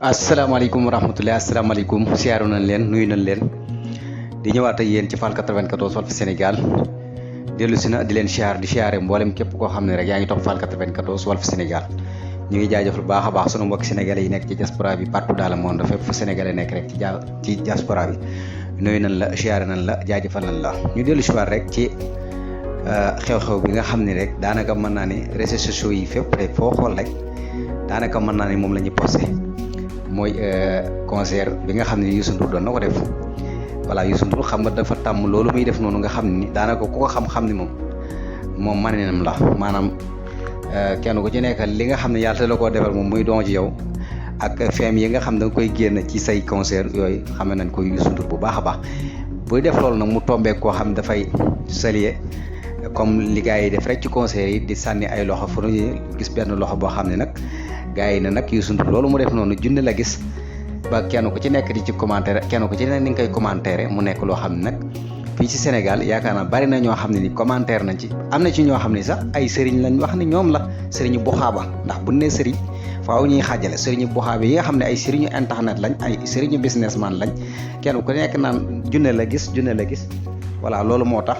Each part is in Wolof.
asalaamaaleykum wa rahmatulah asalaamaaleykum siyaaru nañ leen nuyu nañ leen di ñëwaat ak yéen ci Fall 94 Walf Sénégal dellu si na di leen siyaar di siyaare mboolem képp koo xam ne rek yaa ngi topp Fall 94 Walf Sénégal ñu ngi jaajëfal bu baax a baax sunu mbokki sénégalais yi nekk ci diaspora bi partout dans le monde fépp fu sénégalais nekk rek ci diaspora bi nuyu nañ la siyaare nañ la jaajëfal nañ la ñu dellu si waat rek ci xew-xew bi nga xam ne rek daanaka mën naa ne réseaux sociaux yi fépp rek foo xool rek daanaka mën naa ne moom la ñuy posté mooy concert bi nga xam ne Youssou Ndour doon na ko def voilà Youssou Ndour xam nga dafa tàmm loolu muy def noonu nga xam ni daanaka ku ko xam-xam ni moom maninam la maanaam kenn ku ci nekk li nga xam ne yàlla la koo defal moom muy don ci yow ak feem yi nga xam da nga koy génn ci say concert yooyu xam nañ ko Youssou Ndour bu baax a baax buy def loolu nag mu tombé koo xam dafay saluer comme li gars yi def rek ci concert yi di sànni ay loxo fu ñu gis benn loxo boo xam ne nag gars yi ne nag Youssou Ndour loolu mu def noonu junne la gis ba kenn ku ci nekk di ci commentaire kenn ku ci nekk ni nga koy commentaire mu nekk loo xam ne nag fii ci Sénégal yaakaar naa bari na ñoo xam ne ni commentaire nañ ci am na ci ñoo xam ne sax ay sëriñ lañ wax ne ñoom la sëriñu buxaaba ndax bu ne sëriñ faaw ñuy xaajale sëriñu buxaaba yi nga xam ne ay sëriñu internet lañ ay sëriñu businessman lañ kenn ku nekk naan junne la gis voilà loolu moo tax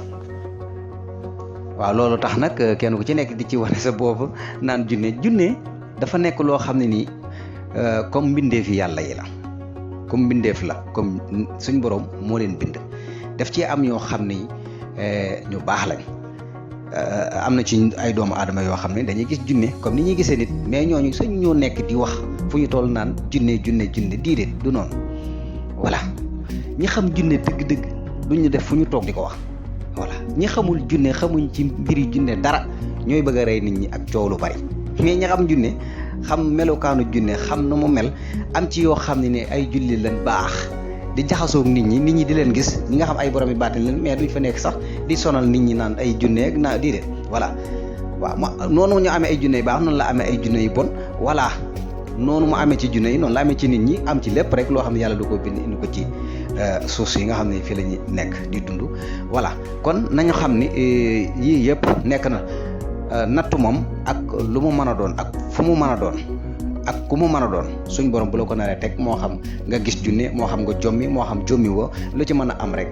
waaw loolu tax nag kenn ku ci nekk di ci wane sa bopp naan junne dafa nekk loo xam ne nii comme mbindeef yi yàlla yi la comme mbindeef la comme suñ borom moo leen bind daf ci am ñoo xam ne ñu baax lañ am na ci ay doomu aadama yoo xam ne dañuy gis junne comme ni ñuy gisee nit mais ñooñu suñ ñoo nekk di wax fu ñu toll naan junne diidéet du noonu voilà ñi xam junne dëgg-dëgg duñu def fu ñu toog di ko wax voilà ñi xamul junne xamuñ ci mbiri junne dara ñooy bëgg a rey nit ñi ak coow lu bari mais ñi xam junne xam melokaanu junne xam na mu mel am ci yoo xam ne ne ay julli lañ baax di jaxasoog nit ñi di leen gis ñi nga xam ay borom yi baatin leen mais duñ fa nekk sax di sonal nit ñi naan ay junne ak naa déedéet voilà waaw noonu ñu amee ay junne yu baax noonu la amee ay junne yu bon voilà noonu mu amee ci junne yi noonu la amee ci nit ñi am ci lépp rek loo xam ne yàlla du ko bind indi ko ci suuf yi nga xam ne fii la ñu nekk di dund voilà kon nañu xam ni yii yëpp nekk na nattu moom ak lu mu mën a doon ak fu mu mën a doon ak ku mu mën a doon suñ borom bu la ko naree teg moo xam nga gis junne moo xam nga jommi moo xam jommi woo lu ci mën a am rek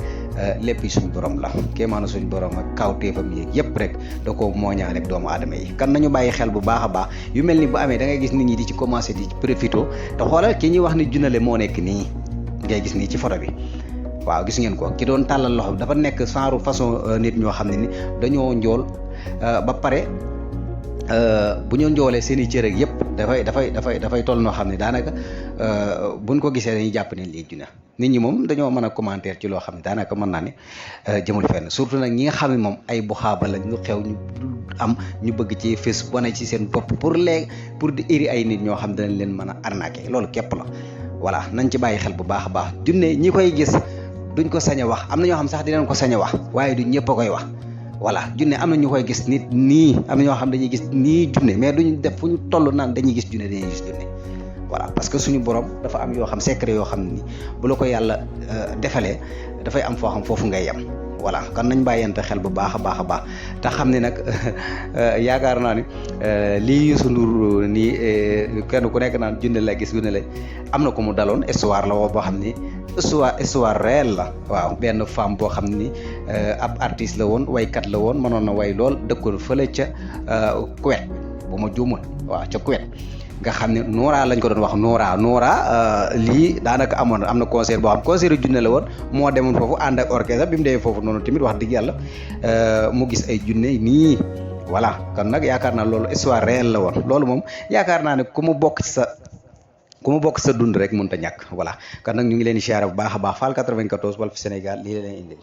lépp yi suñ borom la kéemaana suñ borom ak kawteefam yi yëpp rek da ko mooñaale ak doomu aadama yi kan nañu bàyyi xel bu baax a baax yu mel ni bu amee da ngay gis nit ñi di ci commencé di profito te xoolal ki ñuy wax ni junnale moo nekk nii ngay gis nii ci photo bi waaw gis ngeen ko ki doon tàllal loxo bi dafa nekk genre façon nit ñoo xam ne ni dañoo njool ba pare bu ñu njoolee seen i cër ak yëpp dafay toll noo xam ne daanaka buñ ko gisee dañuy jàpp ne lii junne nit ñi moom dañoo mën a commentaire ci loo xam ne daanaka mën naa ne jëmul fenn surtout nag ñi nga xam ne moom ay buxaaba lañ lu xew ñu am ñu bëgg ci fés wane ci seen bopp pour di iri ay nit ñoo xam danañ leen mën a arnaquer loolu képp la voilà nañ ci bàyyi xel bu baax a baax junne ñi koy gis duñ ko sañ a wax am na ñoo xam sax dinañ ko sañ a wax waaye du ñëpp a koy wax voilà junne am na ñu koy gis nit nii am na ñoo xam dañuy gis nii junne mais duñu def fu ñu toll naan dañuy gis junne voilà parce que suñu borom dafa am yoo xam secret yoo xam ni bu la ko yàlla defalee dafay am foo xam foofu ngay yem voilà kon nañ bàyyante xel bu baax a baax te xam ne nag yaakaar naa ni lii Youssou Ndour nii kenn ku nekk naan junne la gis junne la am na ko mu daloon histoire la woo boo xam ni histoire réelle la waaw benn femme boo xam ni ab artiste la woon waykat la woon mënoon na way lool dëkkoon fële ca Kuwait bu ma juumul waaw ca Kuwait nga xam ne Noora lañ ko doon wax Noora lii daanaka am na concert boo xam concert yu junne la woon moo demoon foofu ànd ak orchestre bi mu demee foofu noonu tamit wax dëgg yàlla mu gis ay junne nii voilà kon nag yaakaar naa loolu histoire réelle la woon loolu moom yaakaar naa ne ku mu bokk ci sa dund rek mënut a ñàkk voilà kon nag ñu ngi leen di siyaare bu baax a baax Fall 94 Walf Sénégal lii la leen indil